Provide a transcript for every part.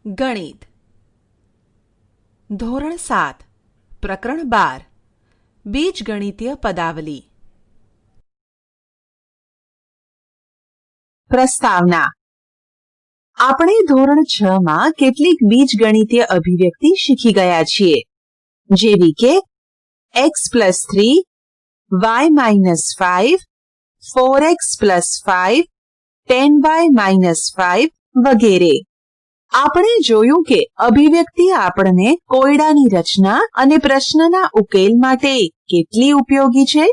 ગણિત ધોરણ 7 પ્રકરણ 12 બીજગણિતીય પદાવલી. પ્રસ્તાવના. આપણે ધોરણ 6 માં કેટલીક બીજગણિતીય અભિવ્યક્તિ શીખી ગયા છીએ, જેવી કે x+3, y-5, 4x+5, 10y-5 વગેરે. આપણે જોયું કે અભિવ્યક્તિ આપણને કોયડાની રચના અને પ્રશ્નના ઉકેલ માટે કેટલી ઉપયોગી છે.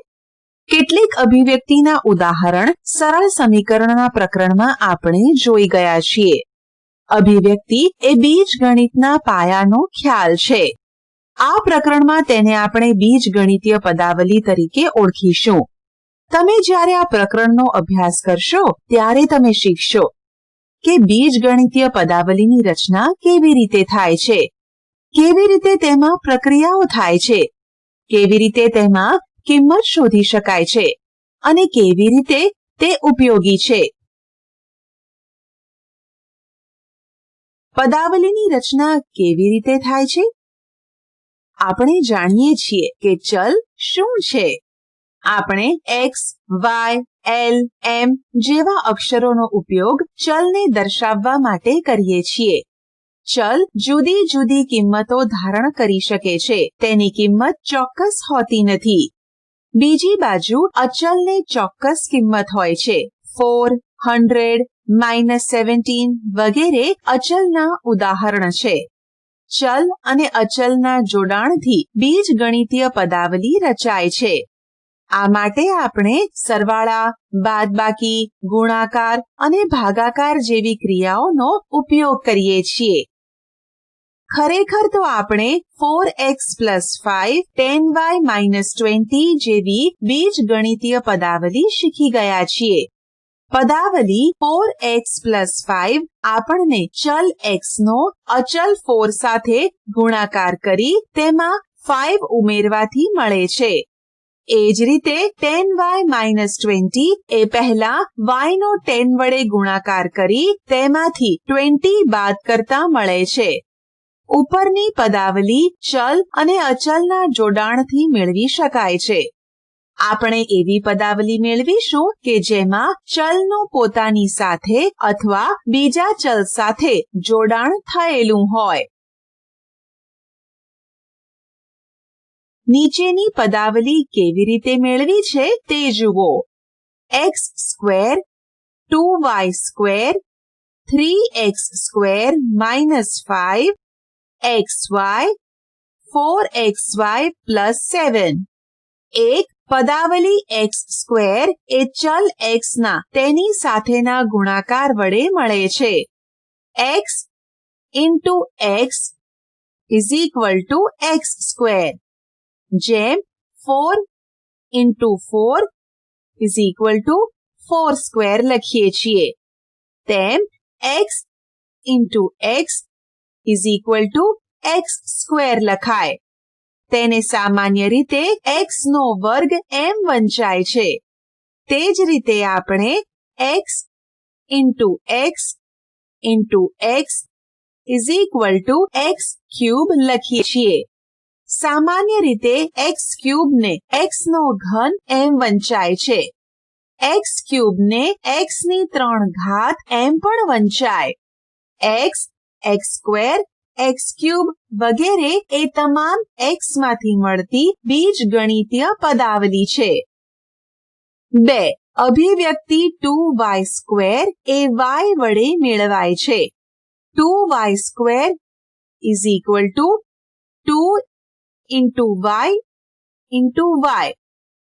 કેટલીક અભિવ્યક્તિના ઉદાહરણ સરળ સમીકરણના પ્રકરણમાં આપણે જોઈ ગયા છીએ. અભિવ્યક્તિ એ બીજગણિતના પાયાનો ખ્યાલ છે. આ પ્રકરણમાં તેને આપણે બીજગણિતીય પદાવલી તરીકે ઓળખીશું. તમે જ્યારે આ પ્રકરણનો અભ્યાસ કરશો ત્યારે તમે શીખશો કે બીજગણિતીય પદાવલીની રચના કેવી રીતે થાય છે, કેવી રીતે તેમાં પ્રક્રિયાઓ થાય છે, કેવી રીતે તેમાં કિંમત શોધી શકાય છે અને કેવી રીતે તે ઉપયોગી છે. પદાવલીની રચના કેવી રીતે થાય છે? આપણે જાણીએ છીએ કે ચલ શું છે. આપણે x, y, l, m જેવા અક્ષરોનો ઉપયોગ ચલને દર્શાવવા માટે કરીએ છીએ. ચલ જુદી જુદી કિંમતો ધારણ કરી શકે છે. તેની કિંમત ચોક્કસ હોતી નથી. બીજી બાજુ અચલને ચોક્કસ કિંમત હોય છે. 4, 100, -17 વગેરે અચલના ઉદાહરણ છે. ચલ અને અચલના જોડાણથી બીજગણિતીય પદાવલી રચાય છે. આ માટે આપણે સરવાળા, બાદબાકી, ગુણાકાર અને ભાગાકાર જેવી ક્રિયાઓનો ઉપયોગ કરીએ છીએ. ખરેખર તો આપણે 4x+5, 10y-20 જેવી બીજગણિતીય પદાવલી શીખી ગયા છીએ. પદાવલી 4x+5 આપણને ચલ x નો અચલ 4 સાથે ગુણાકાર કરી તેમાં 5 ઉમેરવાથી મળે છે. એ જ રીતે 10y-20 એ પહેલા y નો 10 વડે ગુણાકાર કરી તેમાંથી 20 બાદ કરતા મળે છે. ઉપરની પદાવલી ચલ અને અચલના જોડાણથી મેળવી શકાય છે. આપણે એવી પદાવલી મેળવીશું કે જેમાં ચલનું પોતાની સાથે અથવા બીજા ચલ સાથે જોડાણ થયેલું હોય. નીચેની પદાવલી કેવી રીતે મેળવી છે તે જુઓ. x², 2y², 3x² -5, xy, 4xy +7. એક પદાવલી x² એ ચલ x ના તેની સાથેના ગુણાકાર વડે મળે છે. x × x = x². જેમ 4 × 4 = 4² લખીએ છીએ, તેમ x × x = x² લખાય. તેને સામાન્ય રીતે x નો વર્ગ એમ વંચાય છે. તે જ રીતે આપણે x × x × x³ લખીએ છીએ. સામાન્ય રીતે x³ ને x નો ઘન એમ વંચાય છે. x³ ને x ની 3 ઘાત એમ પણ વંચાય. x, x², x³ વગેરે એ તમામ x માંથી મળતી બીજગણિતીય પદાવલી છે. 2. અભિવ્યક્તિ 2y² એ y વડે મેળવાય છે. 2y² = 2 × y × y.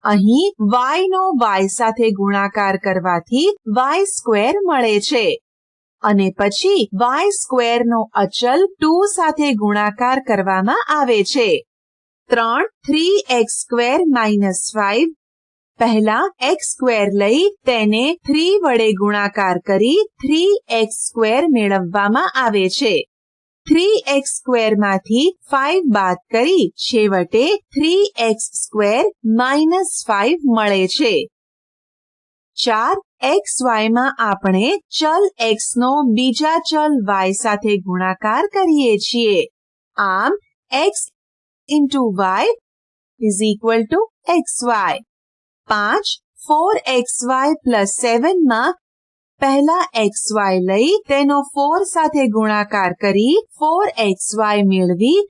અહીં y નો y સાથે ગુણાકાર કરવાથી y² મળે છે અને પછી y² નો અચલ 2 સાથે ગુણાકાર કરવામાં આવે છે. 3x² -5 પહેલા x² લઈ તેને 3 વડે ગુણાકાર કરી 3x² મેળવવામાં આવે છે. 3x² માંથી 5 બાદ કરી છેવટે 3x² -5 મળે છે. 4xy માં આપણે ચલ x નો બીજા ચલ y સાથે ગુણાકાર કરીએ છીએ. આમ x into y is equal to xy. 5 4xy plus 7 માં પહેલા xy લઈ તેનો 4 સાથે ગુણાકાર કરી 4xy મેળવી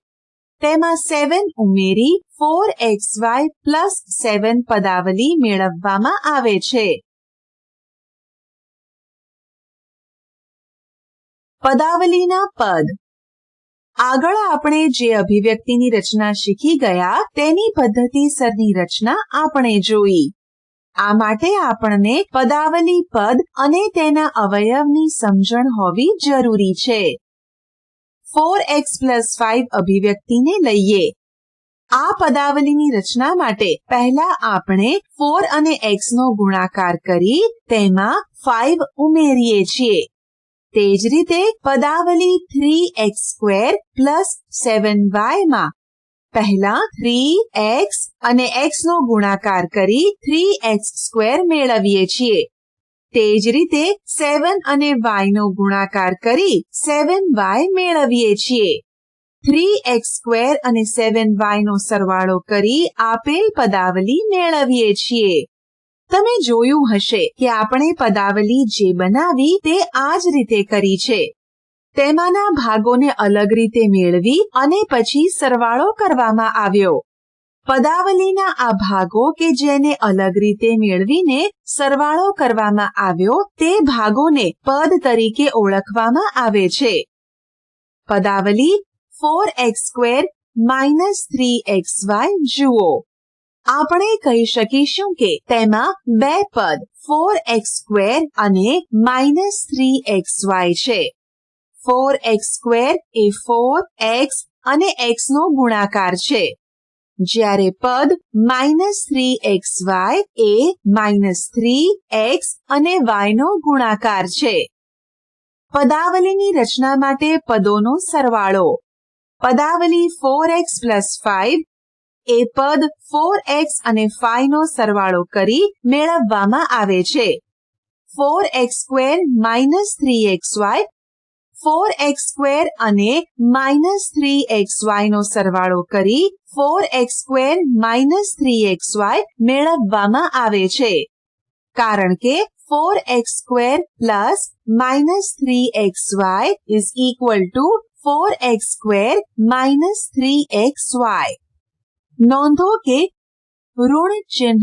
તેમાં 7 ઉમેરી 4xy plus 7 પદાવલી મેળવવામાં આવે છે. પદાવલીના પદ. આગળ આપણે જે અભિવ્યક્તિની રચના શીખી ગયા તેની પદ્ધતિસરની રચના આપણે જોઈ. આ માટે આપણને પદાવલી પદ અને તેના અવયવની સમજણ હોવી જરૂરી છે. 4x plus 5 અભિવ્યક્તિને લઈએ. આ પદાવલીની રચના માટે પહેલા આપણે 4 અને x નો ગુણાકાર કરી તેમાં 5 ઉમેરીએ છીએ. તે જ રીતે પદાવલી 3x² plus 7y માં પહેલા 3x અને x નો ગુણાકાર કરી 3x² મેળવીએ છીએ. તે જ રીતે 7 અને y નો ગુણાકાર કરી 7y મેળવીએ છીએ. 3x² અને 7y નો સરવાળો કરી આપેલ પદાવલી મેળવીએ છીએ. તમે જોયું હશે કે આપણે પદાવલી જે બનાવી તે આ જ રીતે કરી છે. તેમાંના ભાગોને અલગ રીતે મેળવી અને પછી સરવાળો કરવામાં આવ્યો. પદાવલીના આ ભાગો કે જેને અલગ રીતે મેળવીને સરવાળો કરવામાં આવ્યો તે ભાગોને પદ તરીકે ઓળખવામાં આવે છે. પદાવલી 4x² minus 3xy જુઓ. આપણે કહી શકીશું કે તેમાં બે પદ 4x² અને -3xy છે. 4x² એ 4x અને x નો ગુણાકાર છે, જ્યારે પદ -3xy એ -3x અને y નો ગુણાકાર છે. પદાવલીની રચના માટે પદોનો સરવાળો. પદાવલી 4x plus 5 એ પદ 4x અને 5 નો સરવાળો કરી મેળવવામાં આવે છે. 4x² minus 3xy 4x² અને -3xy નો સરવાળો કરી 4x² minus 3xy મેળવવામાં આવે છે. કારણ કે 4x² plus -3xy is equal to 4x² minus 3xy. નોંધો કે ઋણ ચિહ્ન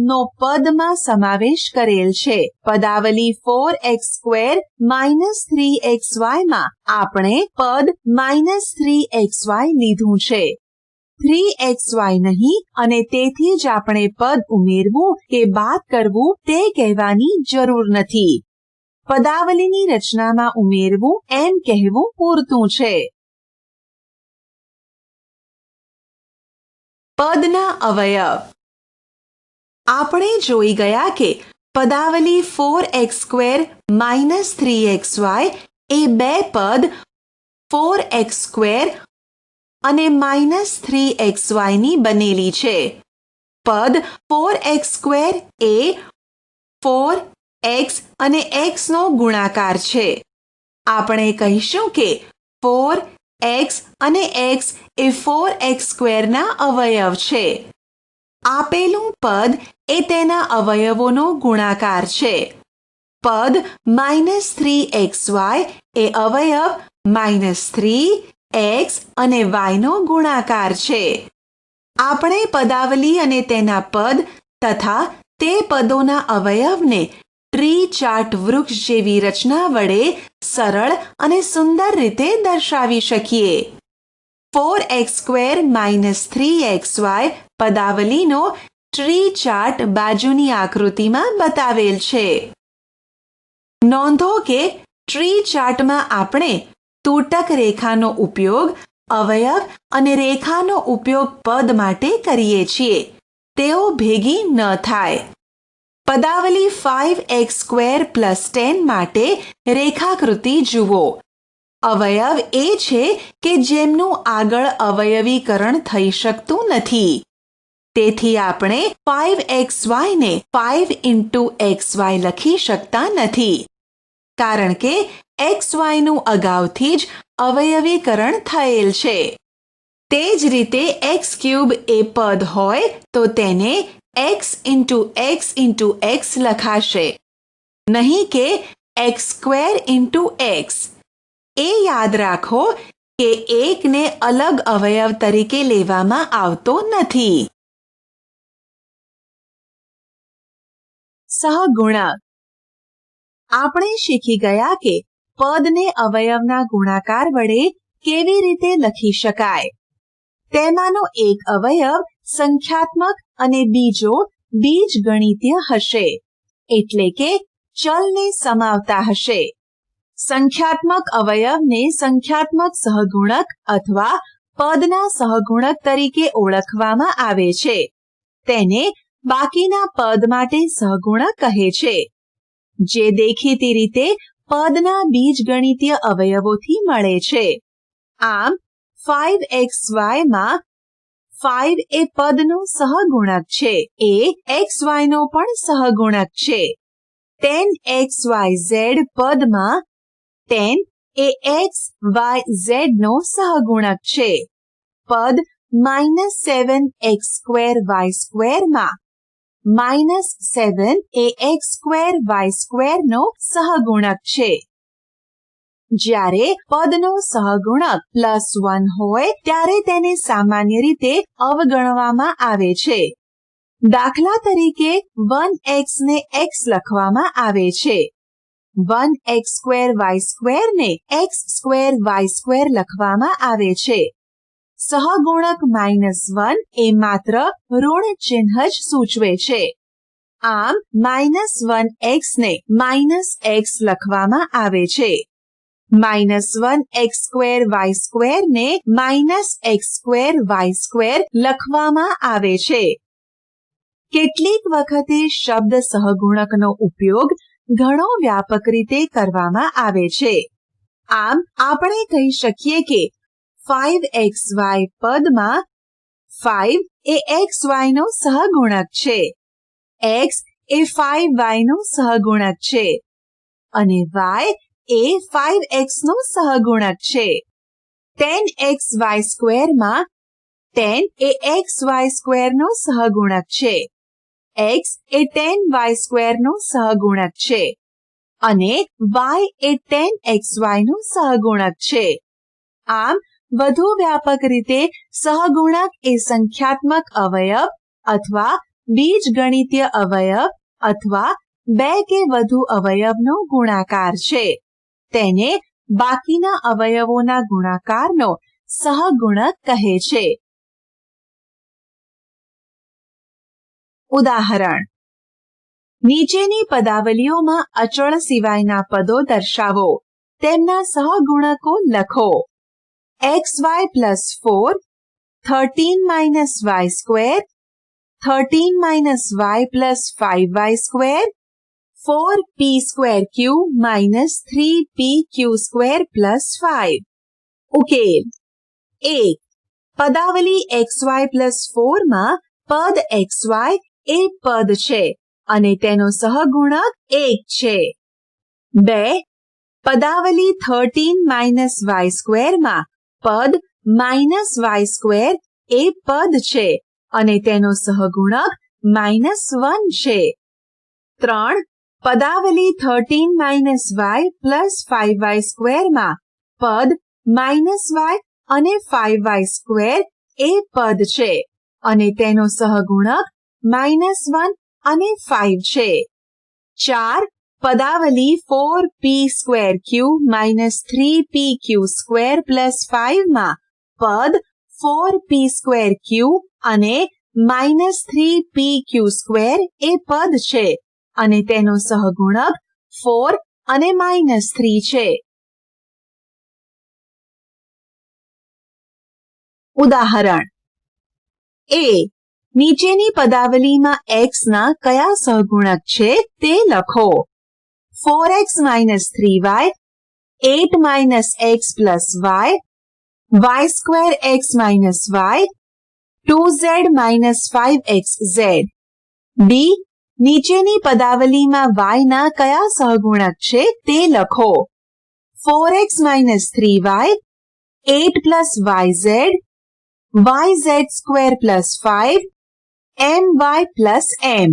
નો પદમાં સમાવેશ કરેલ છે. પદાવલી 4x² minus 3xy માં આપણે પદ -3xy લીધું છે, 3xy નહીં, અને તેથી જ આપણે પદ ઉમેરવું કે બાદ કરવું તે કહેવાની જરૂર નથી. પદાવલીની રચનામાં ઉમેરવું એમ કહેવું પૂરતું છે. પદના અવયવ. આપણે જોઈ ગયા કે પદાવલી 4x² minus 3xy એ બે પદ 4x² અને -3xy ની બનેલી છે. પદ 4x² એ 4x અને x નો ગુણાકાર છે. આપણે કહીશું કે 4x અને x એ 4x² ના અવયવ છે. આપેલું પદ એ તેના અવયવોનો ગુણાકાર છે. પદ -3xy એ અવયવ -3x અને y નો ગુણાકાર છે. આપણે પદાવલી અને તેના પદ તથા તે પદોના અવયવને ટ્રી ચાર્ટ વૃક્ષ જેવી રચના વડે સરળ અને સુંદર રીતે દર્શાવી શકીએ. 4x² minus 3xy પદાવલીનો tree chart બાજુની આકૃતિમાં બતાવેલ છે. નોંધો કે ટ્રી ચાર્ટમાં આપણે તૂટક રેખાનો ઉપયોગ અવયવ અને રેખાનો ઉપયોગ પદ માટે કરીએ છીએ. તેઓ ભેગી ન થાય. પદાવલી 5x² plus 10 માટે રેખાકૃતિ જુઓ. અવયવ એ છે કે જેમનું આગળ અવયવીકરણ થઈ શકતું નથી. તેથી આપણે 5xy ને 5 × xy લખી શકતા નથી, કારણ કે xy નું અગાઉથી જ અવયવીકરણ થયેલ છે. તે જ રીતે x³ એ પદ હોય તો તેને x × x × x લખાશે, નહીં કે x² × x. એ યાદ રાખો કે એકને અલગ અવયવ તરીકે લેવામાં આવતો નથી. સહગુણક. આપણે શીખી ગયા કે પદને અવયવના ગુણાકાર વડે કેવી રીતે લખી શકાય. તેમાંનો એક અવયવ સંખ્યાત્મક અને બીજો બીજગણિતીય હશે, એટલે કે ચલને સમાવતા હશે. સંખ્યાત્મક અવયવને સંખ્યાત્મક સહગુણક અથવા પદના સહગુણક તરીકે ઓળખવામાં આવે છે. તેને બાકીના પદ માટે સહગુણક કહે છે, જે દેખીતી રીતે પદના બીજગણિતીય અવયવોથી મળે છે. આમ 5xy માં 5 એ પદનો સહગુણક છે, એ xy નો પણ સહગુણક છે. 10xyz પદમાં 10 એ xyz નો સહગુણક છે. પદ -7x² માં -7 એ x² નો સહગુણક છે. જ્યારે પદનો સહગુણક +1 હોય ત્યારે તેને સામાન્ય રીતે અવગણવામાં આવે છે. દાખલા તરીકે 1x ને x લખવામાં આવે છે. 1x² ને x² લખવામાં આવે છે. સહગુણક -1 એ માત્ર ઋણ ચિહ્ન જ સૂચવે છે. આમ -1x ને -x લખવામાં આવે છે. -1x² ને -x² લખવામાં આવે છે. કેટલીક વખતે શબ્દ સહગુણકનો ઉપયોગ ઘણો વ્યાપક રીતે કરવામાં આવે છે. આમ આપણે કહી શકીએ કે 5xy પદમાં 5 એ xy નો સહગુણક છે, x એ 5y નો સહગુણક છે અને y એ 5x નો સહગુણક છે. 10xy² માં 10 એ xy² નો સહગુણક છે, x એ 10y² નો સહગુણક છે અને y એ 10xy નો સહગુણક છે. આમ વધુ વ્યાપક રીતે સહગુણક એ સંખ્યાત્મક અવયવ અથવા બીજગણિતીય અવયવ અથવા 2 કે વધુ અવયવનો ગુણાકાર છે. તેને બાકીના અવયવોના ગુણાકારનો સહગુણક કહે છે. ઉદાહરણ. નીચેની પદાવલીઓમાં અચળ સિવાયના પદો દર્શાવો. તેમના સહગુણકો લખો. xy + 4, 13 - y², 13 - y + 5y², 4p²q - 3pq² + 5. ઉકેલ. 1. પદાવલી xy + 4 માં પદ xy એ પદ છે અને તેનો સહગુણક 1 છે. 2. પદાવલી 13 - y² માં પદ -y² એ પદ છે અને તેનો સહગુણક -1 છે. 3. પદાવલી 13 - y + 5y² માં પદ -y અને 5y² એ પદ છે અને તેનો સહગુણક -1 અને 5 છે. 4. પદાવલી 4p²q - 3pq² + 5 માં પદ 4p²q અને -3pq² એ પદ છે અને તેનો સહગુણક 4 અને -3 છે. ઉદાહરણ. a. નીચેની પદાવલીમાં x ના કયા સહગુણક છે તે લખો. 4x - 3y, 8 - x + y, y²x - y, 2z minus 5xz. બી, નીચેની પદાવલીમાં y ના કયા સહગુણક છે તે લખો. 4x minus 3y, 8 plus yz, yz square plus 5, my plus m.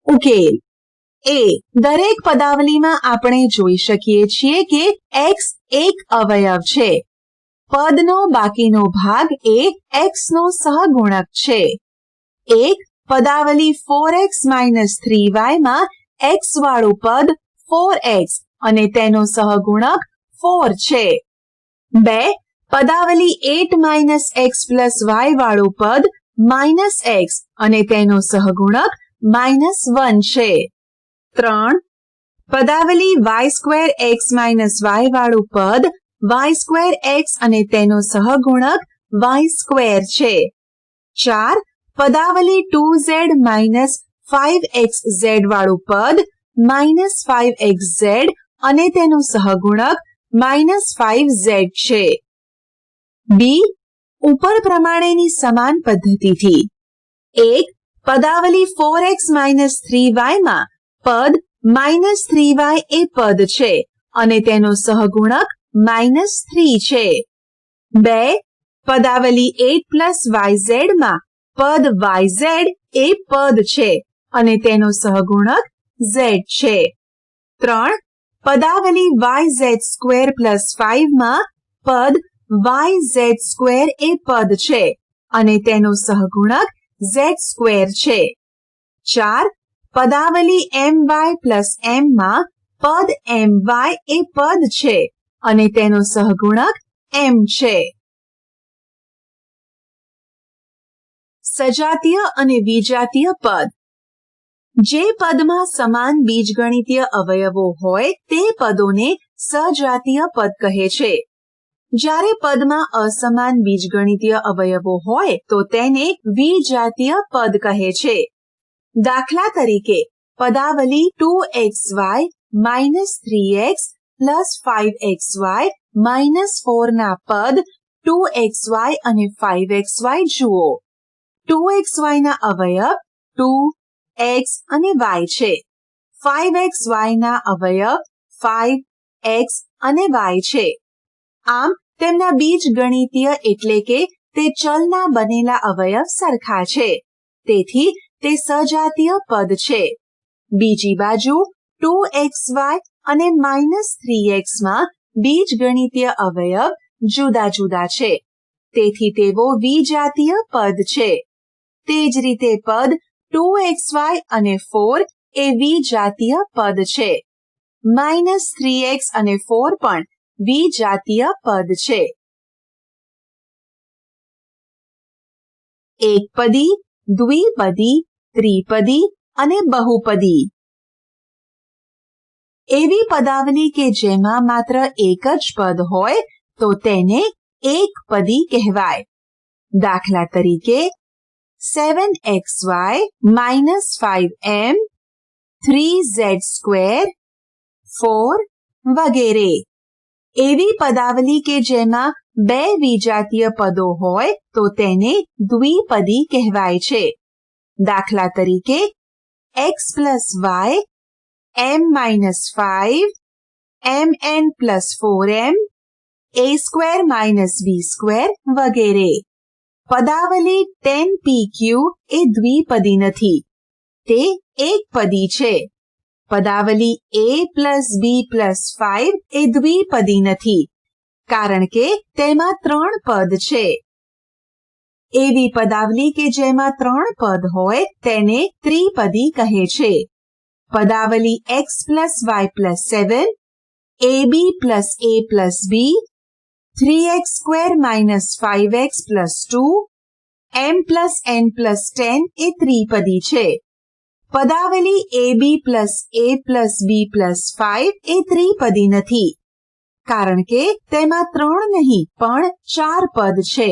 ઉકેલ. એ, દરેક પદાવલીમાં આપણે જોઈ શકીએ છીએ કે x એક અવયવ છે. પદનો બાકીનો ભાગ એ x નો સહગુણક છે. એક, પદાવલી 4x માઇનસ 3y માં x વાળું પદ 4x અને તેનો સહગુણક 4 છે. 2, પદાવલી 8 માઇનસ x પ્લસ y વાળું પદ માઇનસ x અને તેનો સહગુણક -1 છે. 3, પદાવલી y square x minus y વાળું પદ y સ્ક્વેર x અને તેનો સહગુણક y સ્ક્વેર છે. 4, પદાવલી 2z માઇનસ 5xz વાળું પદ -5xz અને તેનું સહગુણક -5z છે. બી, ઉપર પ્રમાણેની સમાન પદ્ધતિથી. 1, પદાવલી 4x માઇનસ 3y માં પદ -3y એ પદ છે અને તેનો સહગુણક -3 છે. 2, પદાવલી 8 પ્લસ yz માં પદ yz એ પદ છે અને તેનો સહગુણક z છે. 3, પદાવલી yz સ્ક્વેર પ્લસ 5 માં પદ yz સ્ક્વેર એ પદ છે અને તેનો સહગુણક z સ્ક્વેર છે. 4, પદાવલી my પ્લસ m માં પદ my એ પદ છે અને તેનો સહગુણક m છે. સજાતીય અને વિજાતીય પદ. જે પદમાં સમાન બીજગણિતીય અવયવો હોય તે પદોને સજાતીય પદ કહે છે. જ્યારે પદમાં અસમાન બીજગણિતીય અવયવો હોય તો તેને વિજાતીય પદ કહે છે. દાખલા તરીકે, પદાવલી 2xy minus 3x plus 5xy minus 4 ના પદ 2xy અને 5xy જુઓ. 2xy ના અવયવ 2, x અને y છે. 5xy ના અવયવ 5, x અને y છે. આમ તેમના બીજગણિતીય એટલે કે તે ચલના બનેલા અવયવ સરખા છે. તેથી તે સજાતીય પદ છે. બીજી બાજુ 2xy અને -3x માં બીજગણિતીય અવયવ જુદા જુદા છે. તેથી તેઓ વિજાતીય પદ છે. તે જ રીતે પદ 2xy અને 4 એ વિજાતીય પદ છે. -3x અને 4 પણ વિજાતીય પદ છે. એકપદી, દ્વિપદી, ત્રિપદી અને બહુપદી. એવી પદાવલી કે જેમાં માત્ર એક જ પદ હોય તો તેને એકપદી કહેવાય. દાખલા તરીકે 7xy minus 5m, 3z², 4 વગેરે. એવી પદાવલી કે જેમાં બે વિજાતીય પદો હોય તો તેને દ્વિપદી કહેવાય છે. દાખલા તરીકે x plus y, m minus 5, mn plus 4m, a² minus b² વગેરે. પદાવલી 10pq એ દ્વિપદી નથી, તે એકપદી છે. પદાવલી a plus b plus 5 એ દ્વિપદી નથી, કારણ કે તેમાં 3 પદ છે. એવી પદાવલી કે જેમાં 3 પદ હોય તેને ત્રિપદી કહે છે. પદાવલી x plus y plus 7, ab plus a plus b, 3x² minus 5x plus 2, m plus n plus 10 એ ત્રિપદી છે. પદાવલી ab plus a plus b plus 5 એ ત્રિપદી નથી, કારણ કે તેમાં 3 નહીં પણ 4 પદ છે.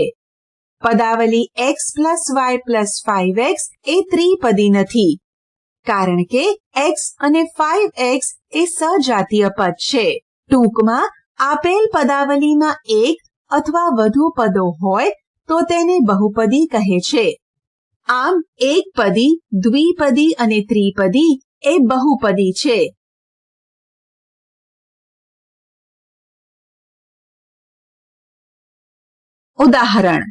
પદાવલી x plus y plus 5x એ ત્રિપદી નથી, કારણ કે x અને 5x એ સજાતીય પદ છે. ટૂંકમાં આપેલ પદાવલીમાં એક અથવા વધુ પદો હોય તો તેને બહુપદી કહે છે. આમ એકપદી, દ્વિપદી અને ત્રિપદી એ બહુપદી છે. ઉદાહરણ: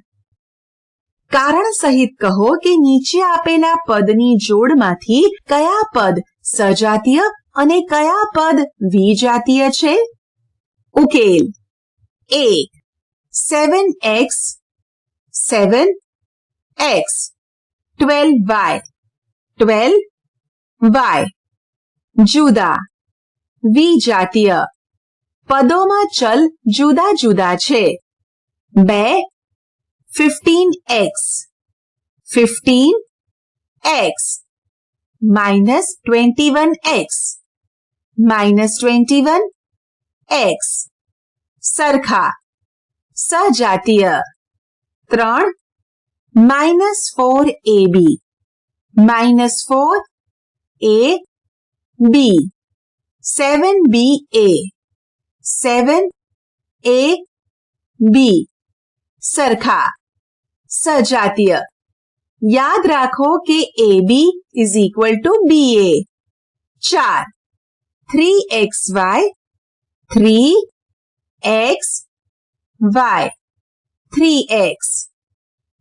કારણ સહિત કહો કે નીચે આપેલા પદની જોડમાંથી કયા પદ સજાતીય અને કયા પદ વિજાતીય છે. ઉકેલ: 1. 7x 7x 12y 12y. જુદા વિજાતીય. પદોમાં ચલ જુદા જુદા છે. 2. 15x 15x -21x -21x. સરખા સજાતીય. 3. -4ab -4ab 7ba 7ab. સરખા સજાતીય. યાદ રાખો કે AB = BA. 4. 3xy 3xy 3x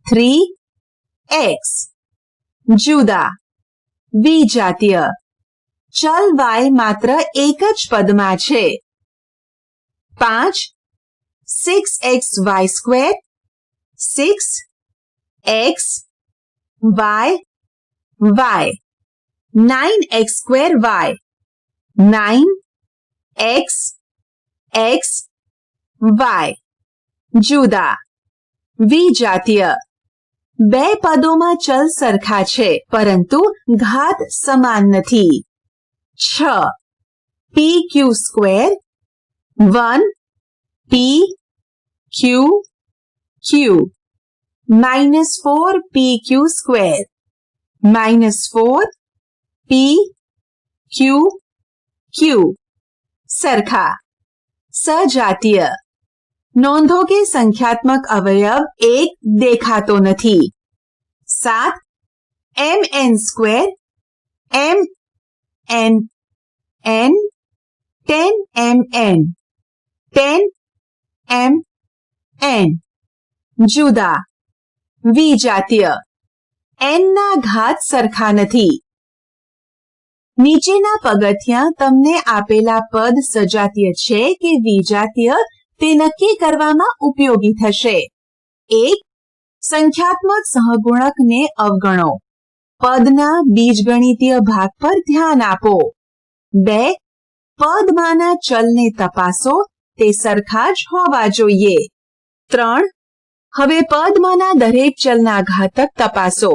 3x. જુદા વિજાતીય. ચલ y માત્ર એક જ પદમાં છે. 5. 6xy² 6xy y 9x²y 9xxy. જુદા વિજાતીય. બે પદોમાં ચલ સરખા છે પરંતુ ઘાત સમાન નથી. 6. pq² 1 pq -4 pq² -4 pq. સરખા સજાતીય. નોંધો કે સંખ્યાત્મક અવયવ એક દેખાતો નથી. 7. mn² mn 10mn 10mn. જુદા વિજાતીય. n ના ઘાત સરખા નથી. નીચેના પગથિયાં તમને આપેલા પદ સજાતીય છે કે વિજાતીય તે નક્કી કરવામાં ઉપયોગી થશે. 1. સંખ્યાત્મક સહગુણકને અવગણો. પદના બીજગણિતીય ભાગ પર ધ્યાન આપો. 2. પદમાંના ચલને તપાસો, તે સરખા જ હોવા જોઈએ. 3. હવે પદમાંના દરેક ચલના ઘાતક તપાસો,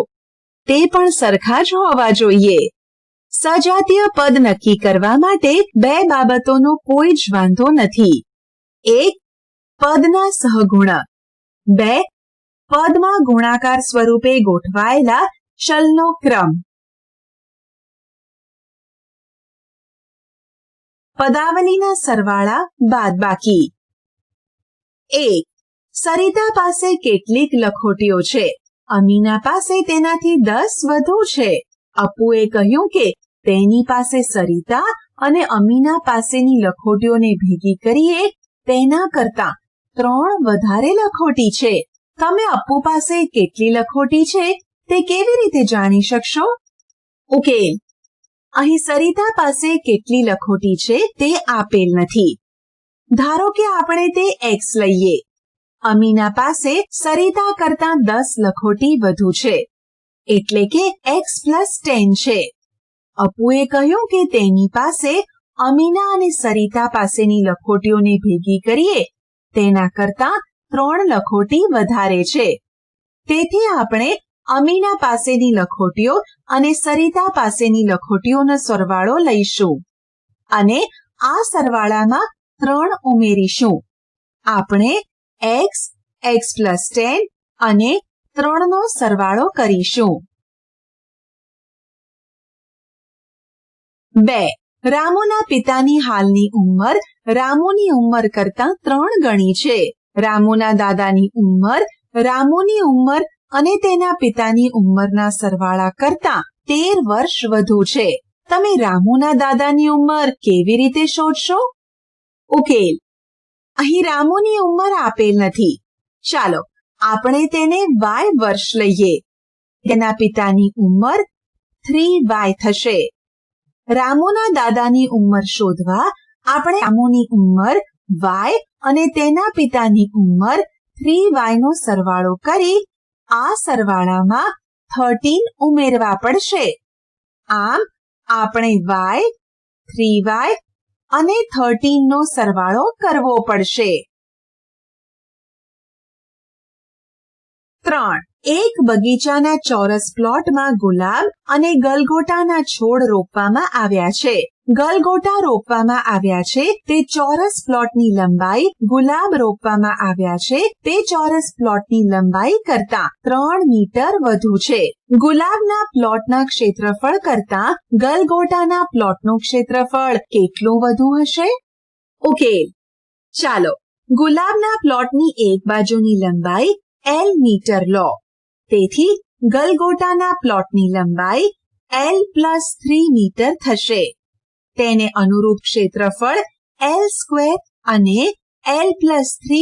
તે પણ સરખા જ હોવા જોઈએ. સજાતીય પદ નક્કી કરવા માટે બે બાબતોનો કોઈ જ વાંધો નથી. 1. પદના સહગુણક. 2. પદમાં ગુણાકાર સ્વરૂપે ગોઠવાયેલા ચલનો ક્રમ. પદાવલીના સરવાળા બાદબાકી. 1. સરિતા પાસે કેટલીક લખોટીઓ છે? અમીના પાસે તેનાથી 10 વધુ છે. અપ્પુએ કહ્યું કે તેની પાસે સરિતા અને અમીના પાસેની લખોટીઓને ભેગી કરીએ તેના કરતાં 3 વધારે લખોટી છે. તમે અપ્પુ પાસે કેટલી લખોટી છે તે કેવી રીતે જાણી શકશો? ઉકેલ: અહીં સરિતા પાસે કેટલી લખોટી છે તે આપેલ નથી. ધારો કે આપણે તે x લઈએ. અમીના પાસે સરિતા કરતાં 10 લખોટી વધુ છે, એટલે કે x + 10 છે. અપ્પુએ કહ્યું કે તેની પાસે અમીના અને સરિતા પાસેની લખોટીઓને ભેગી કરીએ તેના કરતાં 3 લખોટી વધારે છે. તેથી આપણે અમીના પાસેની લખોટીઓ અને સરિતા પાસેની લખોટીઓનો સરવાળો લઈશું અને આ સરવાળામાં 3 ઉમેરીશું. આપણે x + 10 અને 3 નો સરવાળો કરીશું. 2. રામુના પિતાની હાલની ઉંમર રામુની ઉંમર કરતાં 3 ગણી છે. રામુના દાદાની ઉંમર રામુની ઉંમર અને તેના પિતાની ઉંમરના સરવાળા કરતા 13 વર્ષ વધુ છે. તમે રામુના દાદાની ઉંમર કેવી રીતે શોધશો? ઉકેલ. અહીં રામુની ઉંમર આપેલ નથી. ચાલો આપણે તેને y વર્ષ લઈએ. તેના પિતાની ઉંમર 3y થશે. રામુના દાદાની ઉંમર શોધવા આપણે રામુની ઉંમર y અને તેના પિતાની ઉંમર 3y નો સરવાળો કરી આ સરવાળામાં 13 ઉમેરવા પડશે. આમ આપણે y, 3y અને 13 નો સરવાળો કરવો પડશે. 3. એક બગીચાના ચોરસ પ્લોટમાં ગુલાબ અને ગલગોટાના છોડ રોપવામાં આવ્યા છે. ગલગોટા રોપવામાં આવ્યા છે તે ચોરસ પ્લોટની લંબાઈ ગુલાબ રોપવામાં આવ્યા છે તે ચોરસ પ્લોટની લંબાઈ કરતા 3 મીટર વધુ છે. ગુલાબના પ્લોટના ક્ષેત્રફળ કરતા ગલગોટાના પ્લોટનું ક્ષેત્રફળ કેટલું વધુ હશે? ઉકેલ. ચાલો ગુલાબના પ્લોટની એક બાજુની લંબાઈ L મીટર લો. તેથી ગલગોટાના પ્લોટની લંબાઈ L+3 મીટર થશે. તેને અનુરૂપ ક્ષેત્રફળ L² અને L+3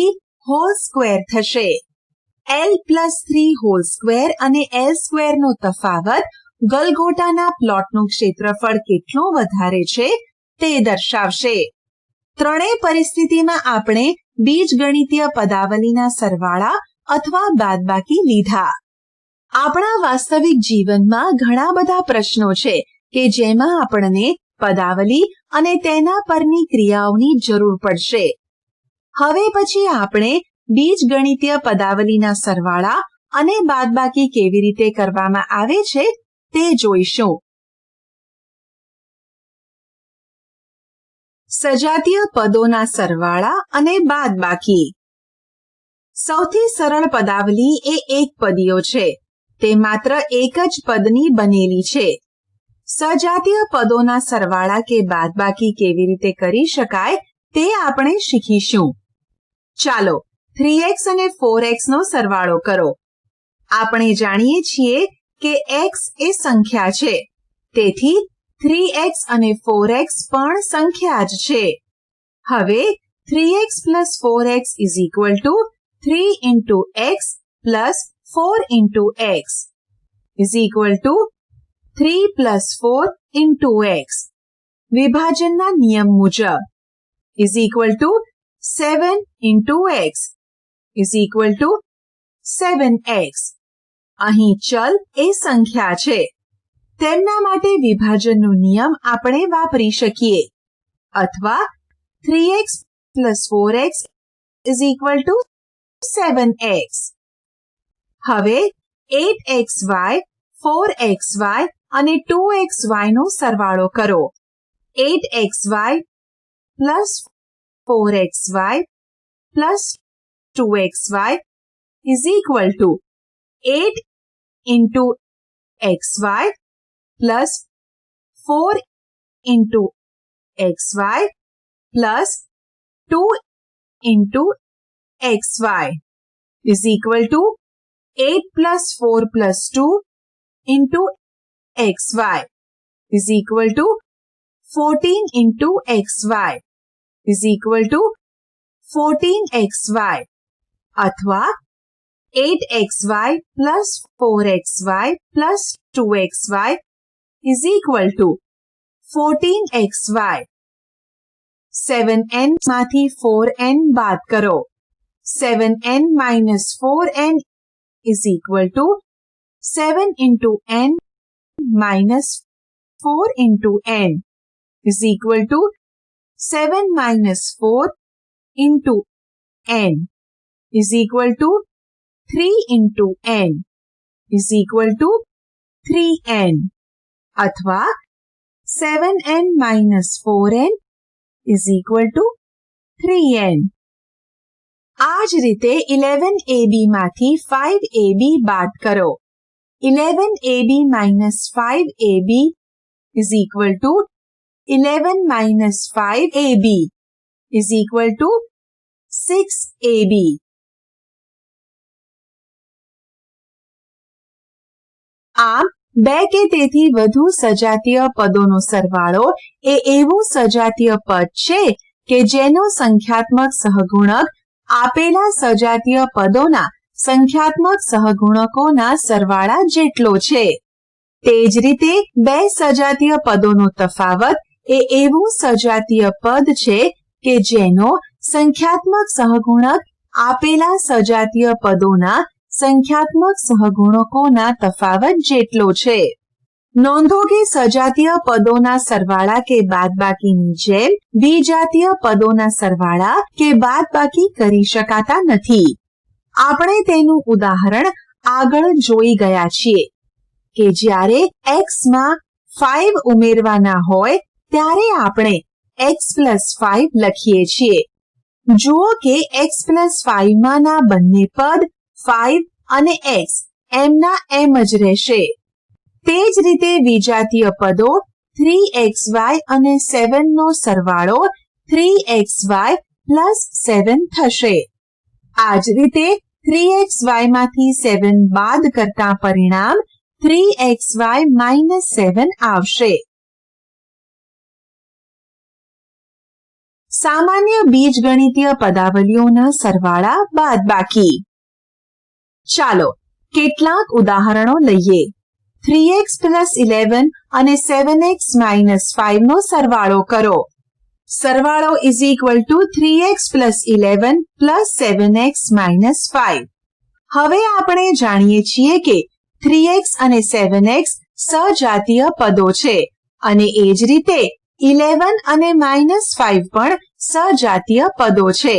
હોલ સ્ક્વેર થશે. L+3 હોલ સ્ક્વેર અને L² નો તફાવત ગલગોટાના પ્લોટનું ક્ષેત્રફળ કેટલું વધારે છે તે દર્શાવશે. ત્રણેય પરિસ્થિતિમાં આપણે બીજગણિતીય પદાવલીના સરવાળા અથવા બાદબાકી લીધા. આપણા વાસ્તવિક જીવનમાં ઘણા બધા પ્રશ્નો છે કે જેમાં આપણને પદાવલી અને તેના પરની ક્રિયાઓની જરૂર પડશે. હવે પછી આપણે બીજગણિતીય પદાવલીના સરવાળા અને બાદબાકી કેવી રીતે કરવામાં આવે છે તે જોઈશું. સજાતીય પદોના સરવાળા અને બાદબાકી. સૌથી સરળ પદાવલી એ એકપદીઓ છે. તે માત્ર એક જ પદની બનેલી છે. સજાતીય પદોના સરવાળા કે બાદબાકી કેવી રીતે કરી શકાય તે આપણે શીખીશું. ચાલો 3x અને 4x નો સરવાળો કરો. આપણે જાણીએ છીએ કે x એ સંખ્યા છે. તેથી 3x અને 4x પણ સંખ્યા જ છે. હવે 3x + 4x = 3 × x + 4 × x = 3 + 4 × x. વિભાજનના નિયમ મુજબ = 7 × x = 7x. અહીં ચલ એ સંખ્યા છે. તેમના માટે વિભાજનનો નિયમ આપણે વાપરી શકીએ. અથવા 3x + 4x = 7x. હવે 8xy, 4xy અને 2xy નો સરવાળો કરો. 8xy + 4xy + 2xy = 8 × xy + 4 × xy + 2 × xy = 8 + 4 + 2 × xy = 14 × xy = 14xy. અથવા 8xy + 4xy + 2xy = 14xy. 7n માંથી 4n બાદ કરો. 7n - 4n = 7 × n - 4 × n = 7 - 4 × n = 3 × n = 3n. અથવા 7n - 4n = 3n. આ જ રીતે 11ab માંથી 5ab બાદ કરો. 11ab - 5ab = 11 - 5ab = 6ab. આમ બે કે તેથી વધુ સજાતીય પદોનો સરવાળો એ એવું સજાતીય પદ છે કે જેનો સંખ્યાત્મક સહગુણક આપેલા સજાતીય પદોના સંખ્યાત્મક સહગુણકોના સરવાળા જેટલો છે. તે જ રીતે બે સજાતીય પદોનો તફાવત એ એવું સજાતીય પદ છે કે જેનો સંખ્યાત્મક સહગુણક આપેલા સજાતીય પદોના સંખ્યાત્મક સહગુણકોના તફાવત જેટલો છે. નોંધો કે સજાતીય પદોના સરવાળા કે બાદબાકીની જેમ વિજાતીય પદોના સરવાળા કે બાદબાકી કરી શકાતા નથી. આપણે તેનું ઉદાહરણ આગળ જોઈ ગયા છીએ કે જ્યારે x માં 5 ઉમેરવાના હોય ત્યારે આપણે x+5 લખીએ છીએ. જુઓ કે x+5 માંના બંને પદ 5 અને x એમના એમ જ રહેશે. તે જ રીતે વિજાતીય પદો 3xy અને 7 નો સરવાળો 3xy + 7 થશે. આ જ રીતે 3xy માંથી 7 બાદ કરતા પરિણામ 3xy - 7 આવશે. સામાન્ય બીજગણિતીય પદાવલીઓના સરવાળા બાદબાકી. ચાલો કેટલાક ઉદાહરણો લઈએ. 3x + 11 અને 7x - 5 નો સરવાળો કરો. સરવાળો = 3x + 11 + 7x - 5. હવે આપણે જાણીએ છીએ કે 3x અને 7x સજાતીય પદો છે અને એ જ રીતે 11 અને -5 પણ સજાતીય પદો છે.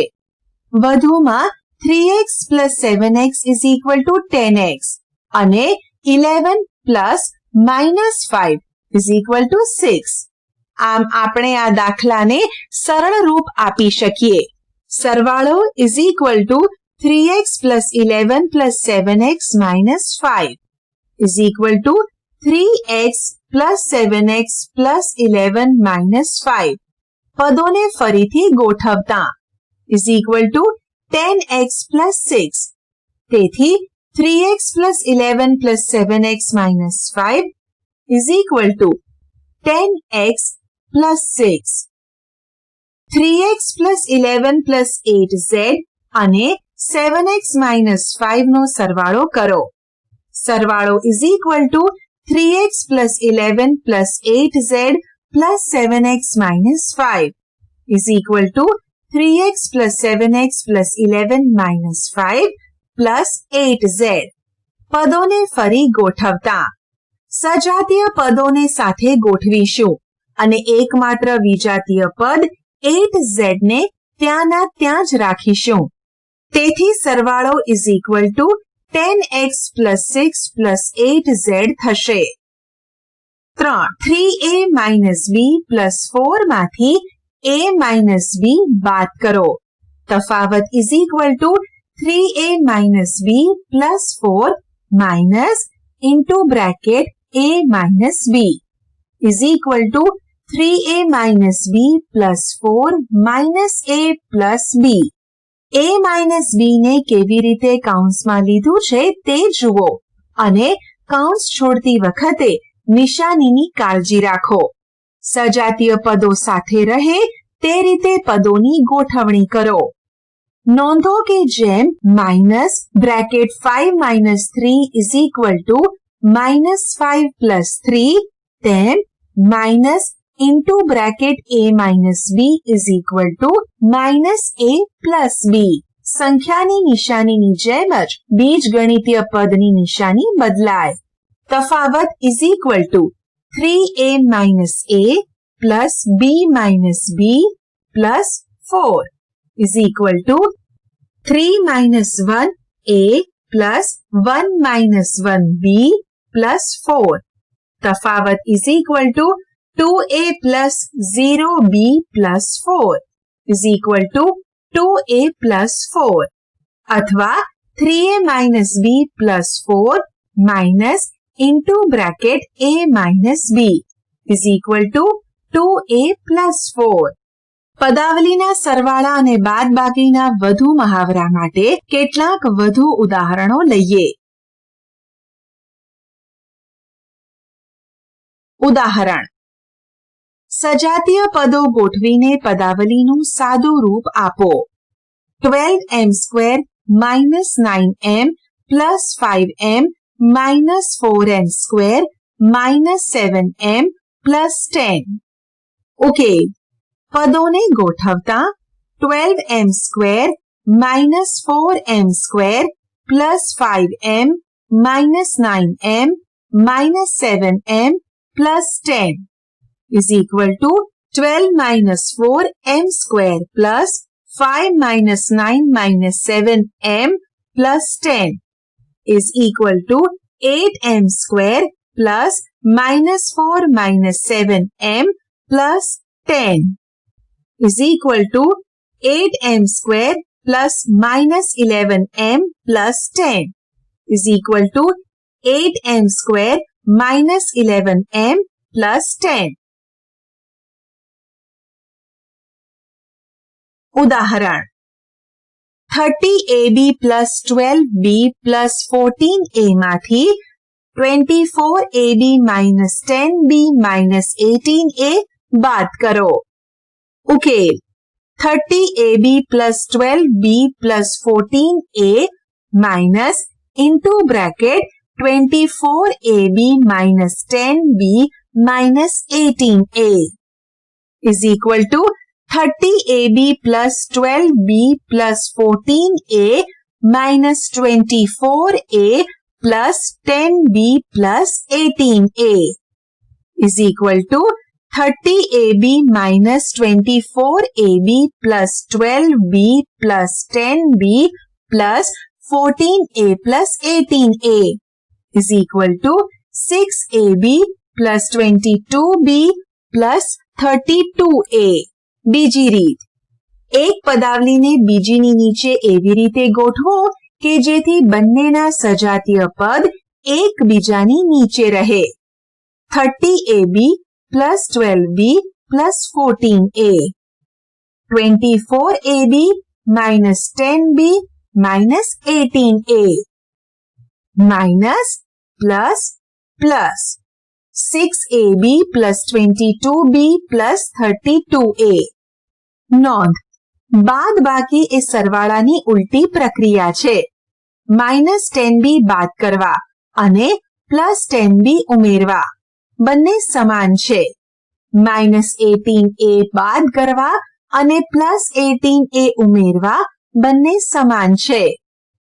વધુમાં 3x + 7x = 10x અને 11 + -5 = 6. આમ આપણે આ દાખલાને સરળ રૂપ આપી શકીએ. સરવાળો = 3x + 11 + 7x - 5 = 3x + 7x + 11 - 5. પદોને ફરીથી ગોઠવતા = 10x + 6. તેથી 3x + 11 + 7x - 5 = 10x + 6. 3x + 11 + 8z અને 7x - 5 નો સરવાળો કરો. સરવાળો = 3x + 11 + 8z + 7x - 5 = 3x + 7x + 11 - 5 + 8z. પદોને ફરી ગોઠવતા સજાતીય પદોને સાથે ગોઠવીશું અને એકમાત્ર વિજાતીય પદ 8z ને ત્યાંના ત્યાં જ રાખીશું. તેથી સરવાળો = 10x + 6 + 8z થશે. 3a - b + 4 માંથી a - b બાદ કરો. તફાવત = 3a - b + 4 minus into bracket a minus b = 3a minus b plus 4 minus a plus b. a minus b ને કેવી રીતે કૌંસમાં લીધું છે તે જુઓ અને કૌંસ છોડતી વખતે નિશાનીની કાળજી રાખો. સજાતીય પદો સાથે રહે તે રીતે પદોની ગોઠવણી કરો. નોંધો કે જેમ -bracket 5 - 3 = -5 + 3 તેમ minus into bracket a minus b = -a plus b. સંખ્યાની નિશાનીની જેમ જ બીજગણિતીય પદની નિશાની બદલાય. તફાવત = 3a minus a plus b minus b plus 4 = 3 minus 1a plus 1 minus 1b plus 4. તફાવત = 2a plus 0b plus 4 = 2a plus 4 અથવા 3a minus b plus 4 minus into bracket a minus b = 2a plus 4. પદાવલીના સરવાળા અને બાદબાકીના વધુ મહાવરા માટે કેટલાક વધુ ઉદાહરણો લઈએ. ઉદાહરણ: સજાતીય પદો ગોઠવીને પદાવલીનું સાદું રૂપ આપો. 12m² - 9m + 5m - 4m² - 7m + 10. Okay, પદોને ગોઠવતા 12m² - 4m² + 5m - 9m - 7m + 10 is equal to 12 - 4m² + 5 - 9 - 7m + 10 is equal to 8m² + -4 - 7m + 10 is equal to 8m² + -11m + 10 is equal to 8m² - 11m + 10. ઉદાહરણ: 30ab + 12b + 14a માંથી 24ab - 10b - 18a બાદ કરો. ઉકેલ: 30ab + 12b + 14a minus into bracket 24ab - 10b - 18a is equal to 30ab + 12b + 14a minus 24a plus 10b plus 18a is equal to 30ab minus 24ab plus 12b plus 10b plus 14a plus 18a is equal to 6ab plus 22b plus 32a. બીજી રીત: એક પદાવલીને બીજીની નીચે એવી રીતે ગોઠવો કે જેથી બંનેના સજાતીય પદ એકબીજાની નીચે રહે. 30ab plus 12b plus 14a, 24ab minus 10b minus 18a, minus plus plus 6ab plus 22b plus 32a. નોંધ: બાદ બાકી એ સરવાળાની ઉલટી પ્રક્રિયા છે. -10b બાદ કરવા અને +10b ઉમેરવા બંને સમાન છે. -18a બાદ કરવા અને +18a ઉમેરવા બંને સમાન છે.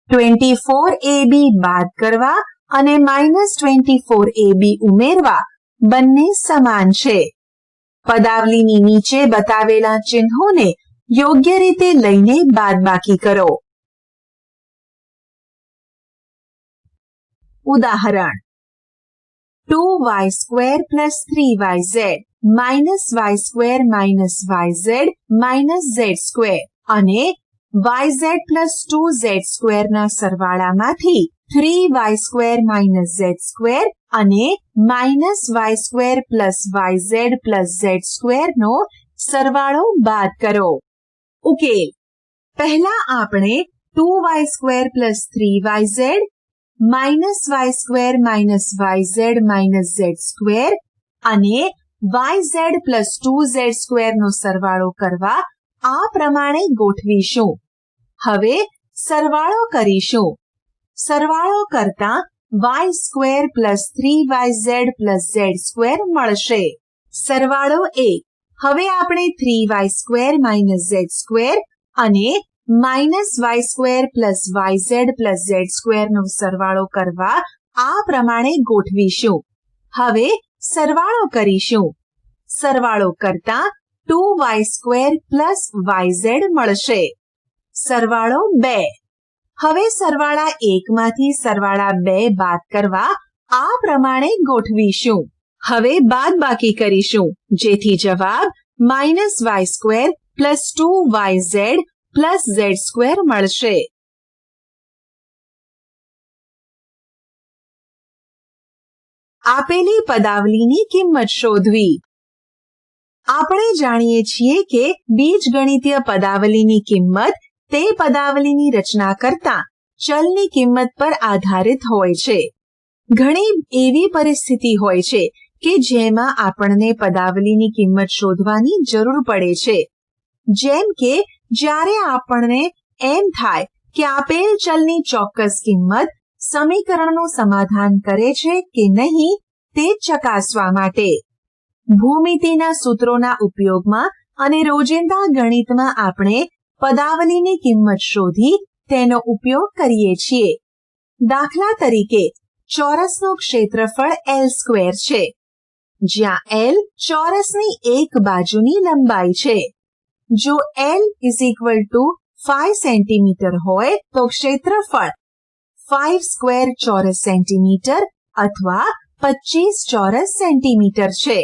24ab બાદ કરવા અને -24ab ઉમેરવા બંને સમાન છે. પદાવલીની નીચે બતાવેલા ચિહ્નોને યોગ્ય રીતે લઈને બાદબાકી કરો. ઉદાહરણ: 2y² + 3yz minus y² minus yz minus z² અને yz plus 2z² ના સરવાળામાંથી 3y² minus z² અને minus y² plus yz plus z² નો સરવાળો બાદ કરો. ઉકેલ: પહેલા આપણે 2y² plus 3yz minus y² minus yz minus z² અને yz plus 2z² નો સરવાળો કરવા આ પ્રમાણે ગોઠવીશું. હવે સરવાળો કરીશું. સરવાળો કરતા y² plus 3yz plus z² મળશે. સરવાળો 1. હવે આપણે 3y² minus z² અને minus y² plus yz plus z² નો સરવાળો કરવા આ પ્રમાણે ગોઠવીશું. હવે સરવાળો કરીશું. સરવાળો કરતા 2y² plus yz મળશે. સરવાળો 2. હવે સરવાળા 1 માંથી સરવાળા 2 બાદ કરવા આ પ્રમાણે ગોઠવીશું. હવે બાદબાકી કરીશું જેથી જવાબ -y² plus 2yz plus z² મળશે. આપેલી પદાવલીની કિંમત શોધવી. આપણે જાણીએ છીએ કે બીજગણિતીય પદાવલીની કિંમત તે પદાવલીની રચના કરતા ચલની કિંમત પર આધારિત હોય છે. ઘણી એવી પરિસ્થિતિ હોય છે કે જેમાં આપણને પદાવલીની કિંમત શોધવાની જરૂર પડે છે. જેમ કે જ્યારે આપણને એમ થાય કે આપેલ ચલની ચોક્કસ કિંમત સમીકરણનું સમાધાન કરે છે કે નહીં તે ચકાસવા માટે. ભૂમિતિના સૂત્રોના ઉપયોગમાં અને રોજિંદા ગણિતમાં આપણે પદાવલીની કિંમત શોધી તેનો ઉપયોગ કરીએ છીએ. દાખલા તરીકે ચોરસનું ક્ષેત્રફળ L² છે, જ્યાં L ચોરસની એક બાજુની લંબાઈ છે. જો L = 5 સેન્ટીમીટર હોય તો ક્ષેત્રફળ 5² ચોરસ સેન્ટીમીટર અથવા 25 ચોરસ સેન્ટીમીટર છે.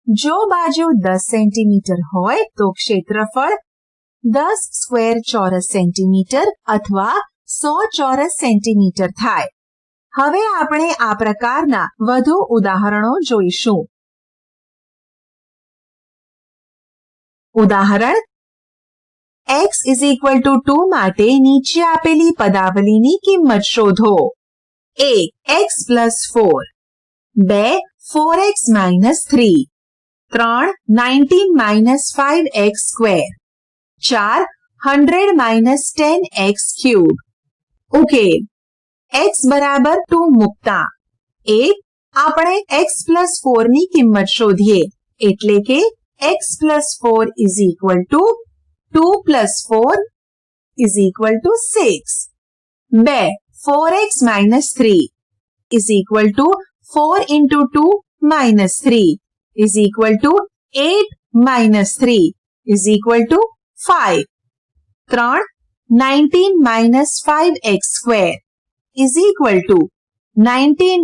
જો બાજુ 10 સેન્ટીમીટર હોય તો ક્ષેત્રફળ 10² ચોરસ સેન્ટીમીટર અથવા 100 ચોરસ સેન્ટીમીટર થાય. હવે આપણે આ પ્રકારના વધુ ઉદાહરણો જોઈશું. ઉદાહરણ x = 2 માટે નીચે આપેલી પદાવલીની કિંમત શોધો. 1 x + 4, 2 4x - 3, 3 19 - 5x², 4 100 - 10x³. ઉકેલ. x = 2 મૂકતા 1 આપણે x + 4 ની કિંમત શોધીએ, એટલે કે x + 4 = 2 + 4 = 6. 2 4x - 3 = 4 × 2 - 3 = 8 - 3 = 5. 3 19 - 5x² = 19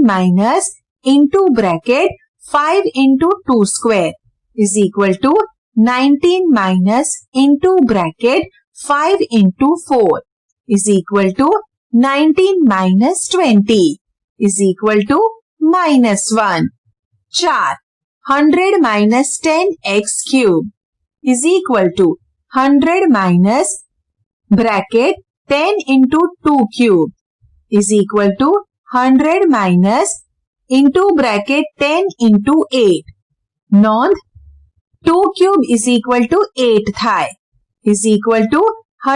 - into bracket 5 × 2² = 19 - into bracket 5 × 4 = 19 - 20 = -1. 4 100 - 10x³ = 100 - bracket 10 × 2³ = 100 - into bracket 10 × 8. નોંધ 2³ = 8 થાય, = 100 -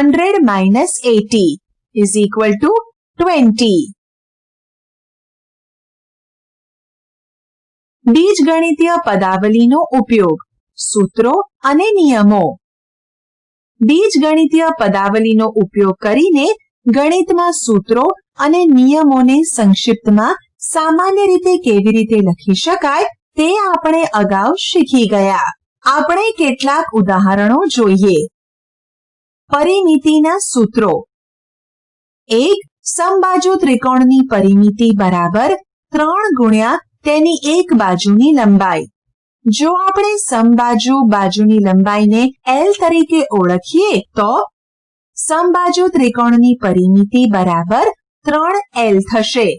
80 = 20. બીજગણિતીય પદાવલીનો ઉપયોગ, સૂત્રો અને નિયમો. બીજગણિતીય પદાવલીનો ઉપયોગ કરીને ગણિતમાં સૂત્રો અને નિયમોને સંક્ષિપ્તમાં સામાન્ય રીતે કેવી રીતે લખી શકાય તે આપણે અગાઉ શીખી ગયા. આપણે કેટલાક ઉદાહરણો જોઈએ. પરિમિતિના સૂત્રો. 1 સમબાજુ ત્રિકોણની પરિમિતિ બરાબર 3 ગુણ્યા તેની એક બાજુની લંબાઈ. જો આપણે સમબાજુ બાજુની લંબાઈને L તરીકે ઓળખીએ તો સમબાજુ ત્રિકોણની પરિમિતિ બરાબર 3L થશે.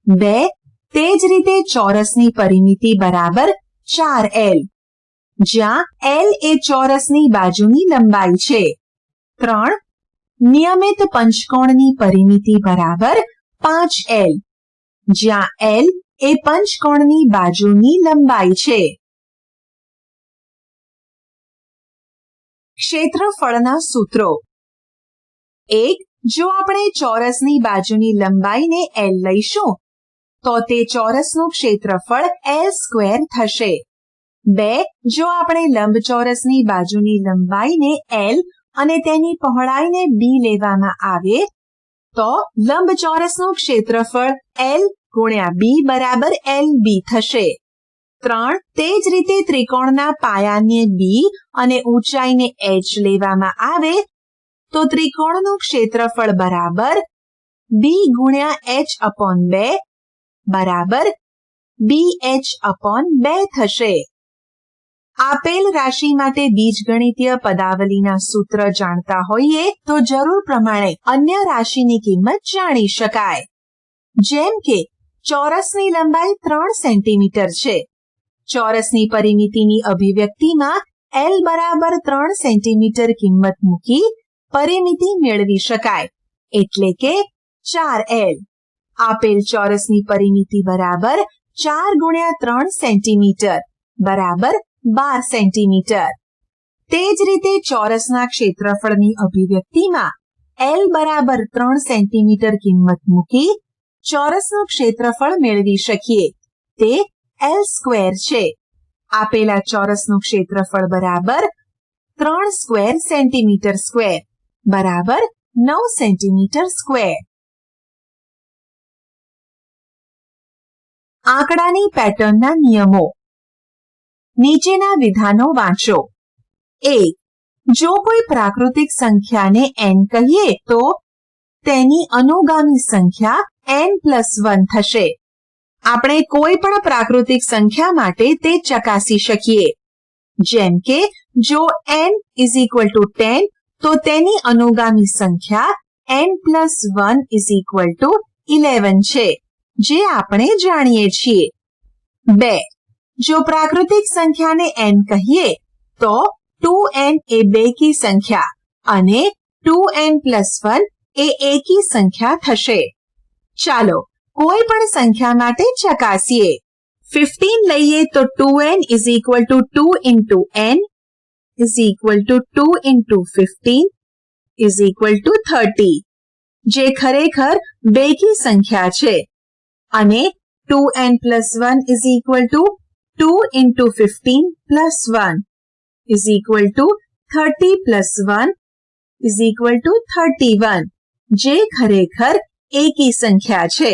2 તે જ રીતે ચોરસની પરિમિતિ બરાબર 4L, જ્યાં L એ ચોરસની બાજુની લંબાઈ છે. 3 નિયમિત પંચકોણની પરિમિતિ બરાબર 5L, જ્યાં L એ પંચકોણની બાજુની લંબાઈ છે. ક્ષેત્રફળના સૂત્રો. 1 જો આપણે ચોરસની બાજુની લંબાઈને L લઈશું તો તે ચોરસનું ક્ષેત્રફળ L² થશે. 2 જો આપણે લંબચોરસની બાજુની લંબાઈને L અને તેની પહોળાઈને B લેવામાં આવે તો લંબચોરસનું ક્ષેત્રફળ L × B બરાબર LB થશે. 3 તે જ રીતે ત્રિકોણના પાયાને B અને ઊંચાઈને h લેવામાં આવે તો ત્રિકોણનું ક્ષેત્રફળ બરાબર B × h/2 બરાબર BH/2 થશે. આપેલ રાશિ માટે બીજગણિતીય પદાવલીના સૂત્ર જાણતા હોઈએ તો જરૂર પ્રમાણે અન્ય રાશિની કિંમત જાણી શકાય. જેમ કે ચોરસની લંબાઈ 3 સેન્ટીમીટર છે. ચોરસની પરિમિતિની અભિવ્યક્તિમાં L બરાબર 3 સેન્ટીમીટર કિંમત મૂકી પરિમિતિ મેળવી શકાય, એટલે કે 4L. આપેલ ચોરસની પરિમિતિ બરાબર 4 ગુણ્યા 3 સેન્ટીમીટર બરાબર 12 સેન્ટીમીટર. તે જ રીતે ચોરસના ક્ષેત્રફળની અભિવ્યક્તિમાં L બરાબર 3 સેન્ટીમીટર કિંમત મૂકી ચોરસનું ક્ષેત્રફળ મેળવી શકીએ. તે L સ્ક્વેર છે. આપેલા ચોરસનું ક્ષેત્રફળ બરાબર 3 સ્ક્વેર સેન્ટીમીટર સ્ક્વેર બરાબર 9 સેન્ટીમીટર સ્ક્વેર. આંકડાની પેટર્નના નિયમો. નીચેના વિધાનો વાંચો. 1. જો કોઈ પ્રાકૃતિક સંખ્યાને n કહીએ તો તેની અનુગામી સંખ્યા n+1 થશે. આપણે કોઈ પણ પ્રાકૃતિક સંખ્યા માટે તે ચકાસી શકીએ. જેમ કે જો n = 10 તો તેની અનુગામી સંખ્યા n+1 = 11 છે, જે આપણે જાણીએ છીએ. 2. જો પ્રાકૃતિક સંખ્યાને n કહીએ તો 2n એ બેકી સંખ્યા અને 2n+1 એ એકી સંખ્યા થશે. ચાલો કોઈ પણ સંખ્યા માટે ચકાસીએ. 15 લઈએ તો 2n = 2 × n = 2 × 15 = 30, જે ખરેખર બેકી સંખ્યા છે. અને 2n+1 = 2 × 15 + 1 30 + 1 = 31, જે ખરેખર એકી સંખ્યા છે.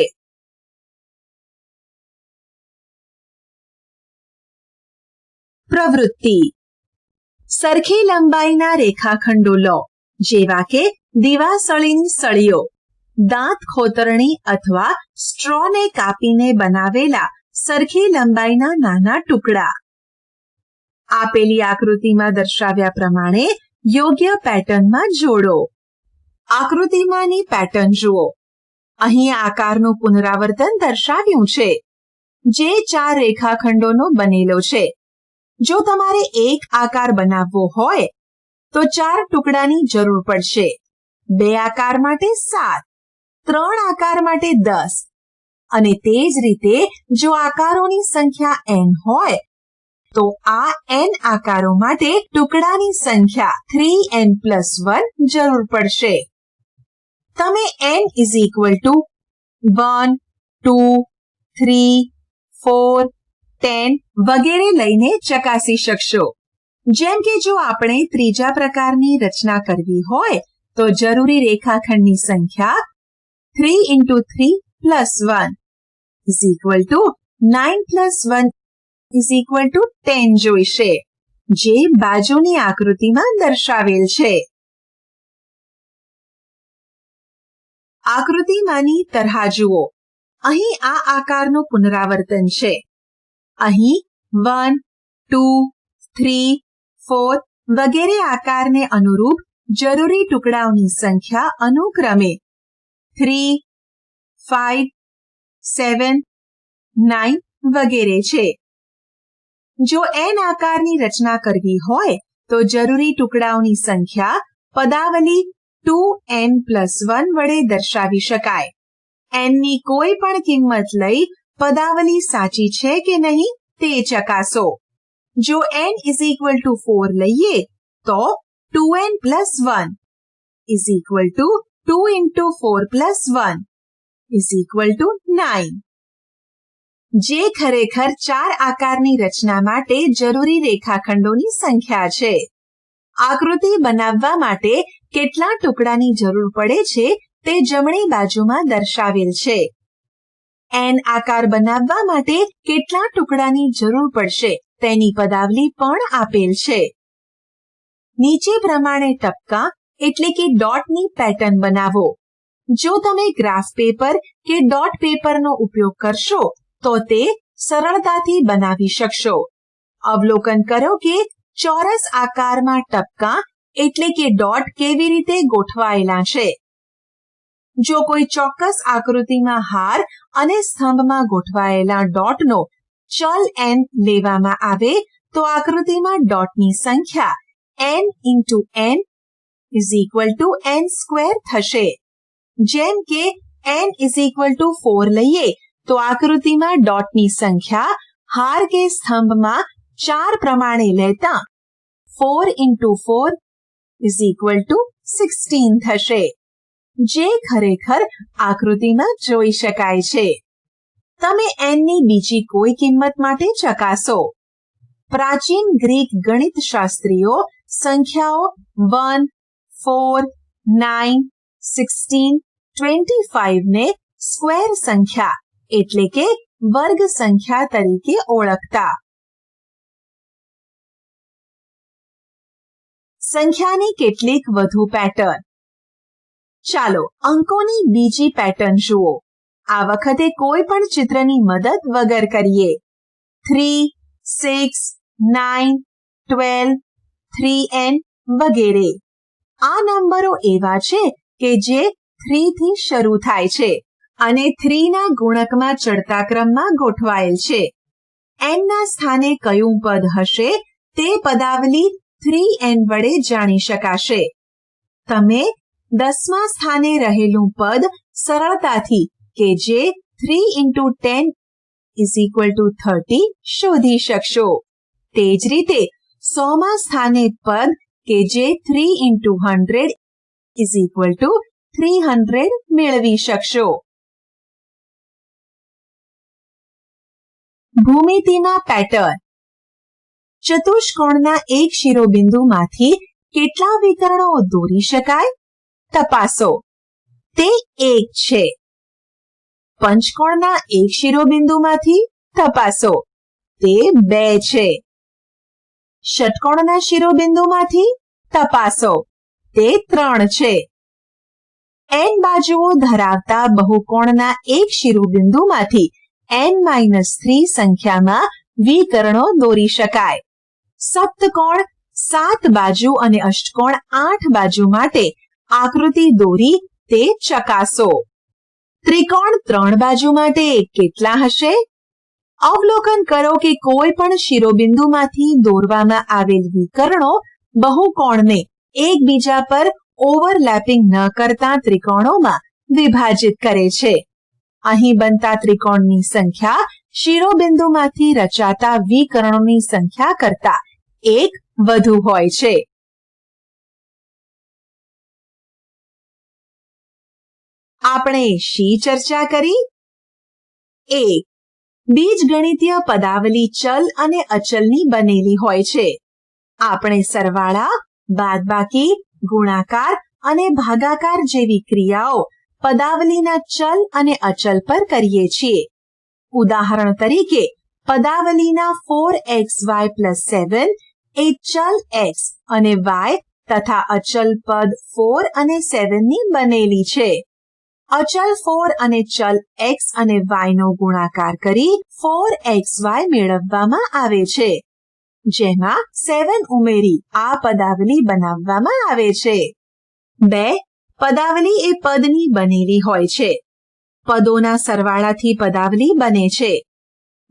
પ્રવૃત્તિ. સરખી લંબાઈના રેખાખંડો લો, જેવા કે દિવાસળીની સળીઓ, દાંત ખોતરણી અથવા સ્ટ્રોને કાપીને બનાવેલા સરખી લંબાઈના નાના ટુકડા. આપેલી આકૃતિમાં દર્શાવ્યા પ્રમાણે યોગ્ય પેટર્નમાં જોડો. આકૃતિમાંની પેટર્ન જુઓ. અહીં આકારનું પુનરાવર્તન દર્શાવ્યું છે, જે 4 રેખાખંડોનો બનેલો છે. જો તમારે એક આકાર બનાવવો હોય તો 4 ટુકડાની જરૂર પડશે. 2 આકાર માટે 7, 3 આકાર માટે 10 અને તે જ રીતે જો આકારોની સંખ્યા n હોય તો આ n આકારો માટે ટુકડાની સંખ્યા 3n+1 જરૂર પડશે. તમે n = 1, 2, 3, 4, 10 વગેરે લઈને ચકાસી શકશો. જેમ કે જો આપણે ત્રીજા પ્રકારની રચના કરવી હોય તો જરૂરી રેખાખંડની સંખ્યા 3 × 3 + 1 = 9 + 1 = 10 જોઈશે, જે બાજુની આકૃતિમાં દર્શાવેલ છે. આકૃતિમાંની તરહા જુઓ. અહીં આ આકારનું પુનરાવર્તન છે. અહીં 1, 2, 3, 4 વગેરે આકારને અનુરૂપ જરૂરી ટુકડાઓની સંખ્યા અનુક્રમે 3, 5, 7, 9 વગેરે છે. જો n આકારની રચના કરવી હોય તો જરૂરી ટુકડાઓની સંખ્યા પદાવલી 2n+1 વડે દર્શાવી શકાય. n ની કોઈ પણ કિંમત લઈ પદાવલી સાચી છે કે નહીં તે ચકાસો. જો n = 4 લઈએ તો 2n+1 = 2 × 4 + 1 = 9, જે ખરેખર 4 આકારની રચના માટે જરૂરી રેખાખંડોની સંખ્યા છે. આકૃતિ બનાવવા માટે કેટલા ટુકડાની જરૂર પડે છે તે જમણી બાજુમાં દર્શાવેલ છે. n આકાર બનાવવા માટે કેટલા ટુકડાની જરૂર પડશે તેની પદાવલી પણ આપેલ છે. નીચે પ્રમાણે ટપકા એટલે કે ડોટની પેટર્ન બનાવો. જો તમે ગ્રાફ પેપર કે ડોટ પેપરનો ઉપયોગ કરશો તો તે સરળતાથી બનાવી શકશો. અવલોકન કરો કે ચોરસ આકારમાં ટપકા એટલે કે ડોટ કેવી રીતે ગોઠવાયેલા છે. જો કોઈ ચોક્કસ આકૃતિમાં હાર અને સ્તંભમાં ગોઠવાયેલા ડોટનો ચલ n લેવામાં આવે તો આકૃતિમાં ડોટની સંખ્યા n × n = n² થશે. જેમ કે n = 4 લઈએ તો આકૃતિમાં ડોટની સંખ્યા હાર કે સ્તંભમાં 4 પ્રમાણે લેતા 4 into 4 is equal to 16 થશે, જે ખરેખર આકૃતિમાં જોઈ શકાય છે. તમે n ની બીજી કોઈ કિંમત માટે ચકાસો. પ્રાચીન ગ્રીક ગણિતશાસ્ત્રીઓ સંખ્યાઓ 1, 4, 9, 16, 25 ને સ્ક્વેર સંખ્યા એટલે કે વર્ગ સંખ્યા તરીકે ઓળખતા. સંખ્યાની કેટલીક વધુ પેટર્ન. ચાલો અંકોની બીજી પેટર્ન જુઓ. આ વખતે કોઈ પણ ચિત્રની મદદ વગર કરીએ. 3, 6, 9, 12, 3n વગેરે. આ નંબરો એવા છે કે જે 3 થી શરૂ થાય છે અને 3 ના ગુણકમાં ચડતા ક્રમમાં ગોઠવાયેલ છે. n ના સ્થાને કયું પદ હશે તે પદાવલી 3n વડે જાણી શકાશે. તમે 10મા સ્થાને રહેલું પદ સરળતાથી કે જે 3 into 10 is equal to 30 શોધી શકશો. તે જ રીતે 100મા સ્થાને પદ કે જે 3 into 100 is equal to 300 મેળવી શકશો. ભૂમિતિમાં પેટર્ન. ચતુષ્કોણના એક શિરોબિંદુમાંથી કેટલા વિકર્ણો દોરી શકાય? તપાસો. તે 1 છે. પંચકોણના એક શિરોબિંદુમાંથી તપાસો. તે 2 છે. ષટકોણના શિરોબિંદુમાંથી તપાસો. તે 3 છે. n બાજુઓ ધરાવતા બહુકોણના એક શિરોબિંદુમાંથી n-3 સંખ્યામાં વિકર્ણો દોરી શકાય. સપ્તકોણ 7 બાજુ અને અષ્ટકોણ 8 બાજુ માટે આકૃતિ દોરી તે ચકાસો. ત્રિકોણ 3 બાજુ માટે કેટલા હશે? અવલોકન કરો કે કોઈ પણ શિરોબિંદુમાંથી દોરવામાં આવેલ વિકર્ણો બહુકોણને એકબીજા પર ઓવરલેપિંગ ન કરતા ત્રિકોણોમાં વિભાજિત કરે છે. અહીં બનતા ત્રિકોણની સંખ્યા શિરોબિંદુમાંથી રચાતા વિકર્ણોની સંખ્યા કરતા 1 વધુ હોય છે. આપણે શી ચર્ચા કરી? 1. બીજગણિતીય પદાવલી ચલ અને અચલની બનેલી હોય છે. આપણે સરવાળા, બાદબાકી, ગુણાકાર અને ભાગાકાર જેવી ક્રિયાઓ પદાવલીના ચલ અને અચલ પર કરીએ છીએ. ઉદાહરણ તરીકે પદાવલીના 4xy + 7 એ ચલ x અને y તથા અચલ પદ 4 અને 7 ની બનેલી છે. અચલ 4 અને ચલ x અને y નો ગુણાકાર કરી 4xy મેળવવામાં આવે છે, જેમાં 7 ઉમેરી આ પદાવલી બનાવવામાં આવે છે. 2. પદાવલી એ પદની બનેલી હોય છે. પદોના સરવાળાથી પદાવલી બને છે.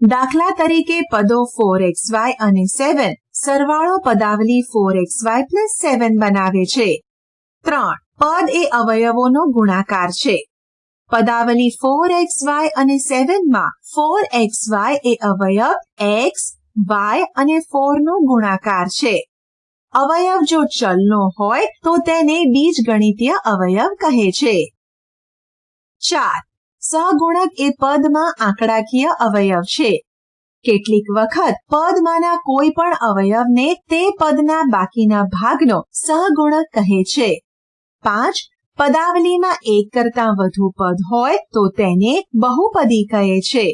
દાખલા તરીકે પદો 4xy અને 7 સરવાળો પદાવલી 4xy + 7 બનાવે છે. 3. પદ એ અવયવોનો ગુણાકાર છે. પદાવલી 4xy અને 7 માં 4xy એ અવયવ x, y અને 4 નો ગુણાકાર છે. અવયવ જો ચલનો હોય તો તેને બીજગણિતીય અવયવ કહે છે. 4. સહગુણક એ પદમાં આંકડાકીય અવયવ છે. કેટલીક વખત પદમાંના કોઈ પણ અવયવને તે પદના બાકીના ભાગનો સહગુણક કહે છે. 5. પદાવલીમાં એક કરતાં વધુ પદ હોય તો તેને બહુપદી કહે છે.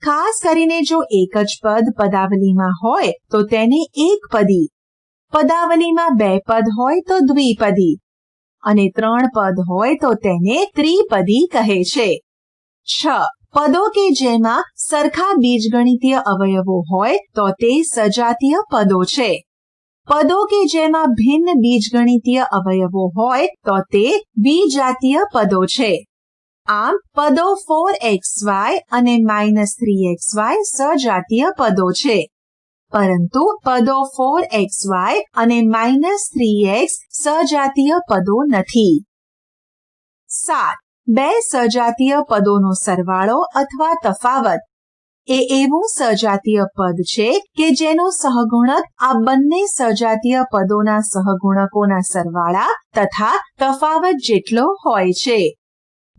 ખાસ કરીને જો એક જ પદ પદાવલીમાં હોય તો તેને એકપદી, પદાવલીમાં 2 પદ હોય તો દ્વિપદી અને 3 પદ હોય તો તેને ત્રિપદી કહે છે. 6. પદો કે જેમાં સરખા બીજગણિતીય અવયવો હોય તો તે સજાતીય પદો છે. પદો કે જેમાં ભિન્ન બીજગણિતીય અવયવો હોય તો તે વિજાતીય પદો છે. આમ પદો 4xy અને -3xy સજાતીય પદો છે, પરંતુ પદો 4xy અને -3x સજાતીય પદો નથી. 7. બે સજાતીય પદોનો સરવાળો અથવા તફાવત એ એવું સજાતીય પદ છે કે જેનો સહગુણક આ બંને સજાતીય પદોના સહગુણકોના સરવાળા તથા તફાવત જેટલો હોય છે.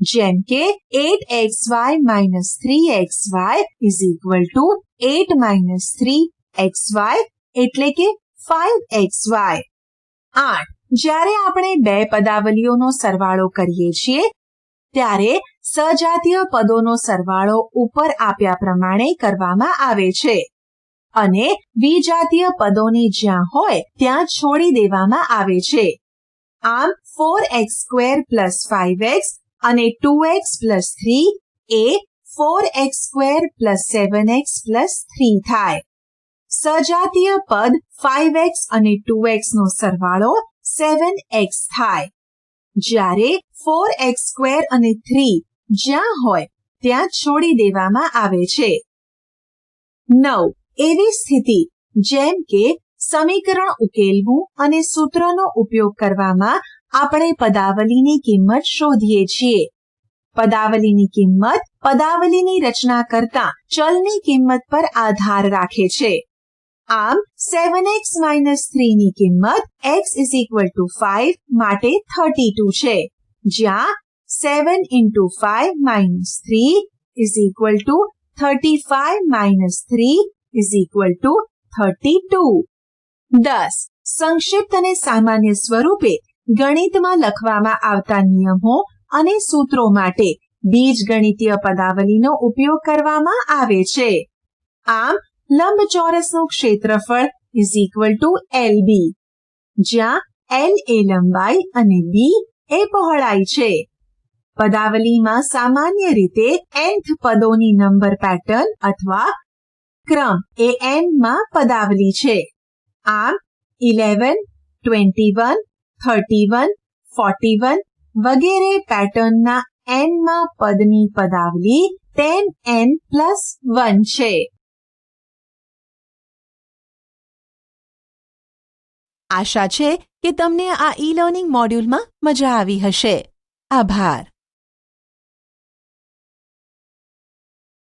જેમ કે 8xy - 3xy = 8 - 3xy એટલે કે 5xy. 8. જ્યારે આપણે બે પદાવલીઓનો સરવાળો કરીએ છીએ ત્યારે સજાતીય પદોનો સરવાળો ઉપર આપ્યા પ્રમાણે કરવામાં આવે છે અને વિજાતીય પદોને જ્યાં હોય ત્યાં છોડી દેવામાં આવે છે. આમ 4x² + 5x અને 2x + 3 એ 4x² + 7x + 3 થાય. સજાતીય પદ 5x અને 2x નો સરવાળો 7x થાય. જ્યારે 4x² અને 3 જ્યાં હોય ત્યાં છોડી દેવામાં આવે છે. 9. એવી સ્થિતિ જેમ કે સમીકરણ ઉકેલવું અને સૂત્રનો ઉપયોગ કરવામાં આપણે પદાવલીની કિંમત શોધીએ છીએ. પદાવલીની કિંમત પદાવલીની રચના કરતા ચલની કિંમત પર આધાર રાખે છે. આમ 7x - 3 ની કિંમત x = 5 માટે 32 છે, જ્યાં 7 × 5 - 3 = 35 - 3 = 32. 10. સંક્ષિપ્ત અને સામાન્ય સ્વરૂપે ગણિતમાં લખવામાં આવતા નિયમો અને સૂત્રો માટે બીજગણિતીય પદાવલીનો ઉપયોગ કરવામાં આવે છે. આમ લંબચોરસનું ક્ષેત્રફળ = LB, જ્યાં L એ લંબાઈ અને B એ પહોળાઈ છે. પદાવલીમાં સામાન્ય રીતે nth પદોની નંબર પેટર્ન અથવા ક્રમ એ n માં પદાવલી છે. આમ 11, 21, 31, 41 વગેરે પેટર્નના n માં પદની પદાવલી 10n+1 છે. આશા છે કે તમને આ ઈ લર્નિંગ મોડ્યુલમાં મજા આવી હશે. આભાર.